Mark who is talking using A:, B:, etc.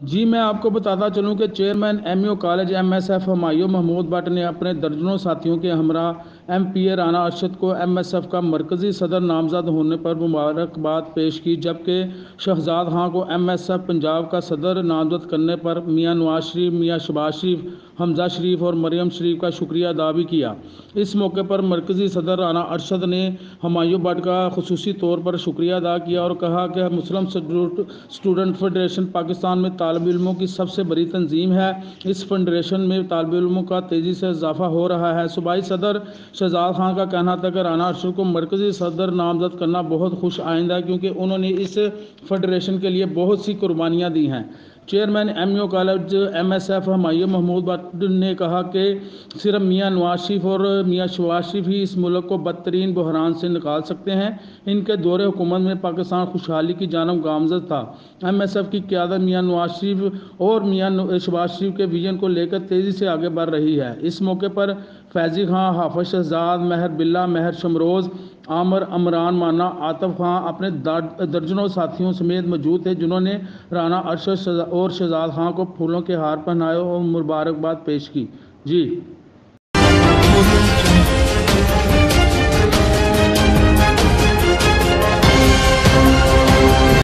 A: जी मैं आपको बताता चलूं कि chairman MU college MSF Humayun Mahmood Bhatt ने अपने दर्जनों साथियों के हमरा एमपीए राना अरशद को एमएसएफ का मरकज़ी सदर नामजद होने पर मुबारकबाद पेश की, जबकि शहजाद खां को एमएसएफ पंजाब का सदर नामजद करने पर मियां नवाज शरीफ, मियां शहबाज शरीफ, हमजा शरीफ और मरियम शरीफ का शुक्रिया अदा भी किया। इस मौके पर मरकज़ी सदर राना अरशद ने हुमायूं भट्ट का खुसूसी तौर पर शुक्रिया अदा किया और कहा कि मुस्लिम स्टूडेंट फेडरेशन पाकिस्तान में तालिब इल्मों की सबसे बड़ी तंजीम है। इस फेडरेशन में तालिब इल्मों का तेज़ी से इजाफा हो रहा है। सूबाई सदर शहजाद खां का कहना था कि राना अरशद को मरकज़ी सदर नामजद करना बहुत खुश आइंदा है, क्योंकि उन्होंने इस फेडरेशन के लिए बहुत सी कुर्बानियाँ दी हैं। Chairman MU college MSF Humayun Mahmood Bhatt ने कहा कि सिर्फ मियां नवाज शरीफ और मियां शहबाज शरीफ ही इस मुल्क को बदतरीन बहरान से निकाल सकते हैं। इनके दौरे हुकूमत में पाकिस्तान खुशहाली की जानब गामजद था। एमएसएफ की क़यादत मियां नवाज शरीफ और मियां शहबाज शरीफ के विजन को लेकर तेज़ी से आगे बढ़ रही है। इस मौके पर फैज़ी खां, हाफिज शहजाद, महर बिल्ला, महर शमरोज़, आमर, अमरान माना, आतफ खां अपने दर्जनों साथियों समेत मौजूद थे, जिन्होंने राना अरशद और शहजाद खां को फूलों के हार पहनाए और मुबारकबाद पेश की। जी।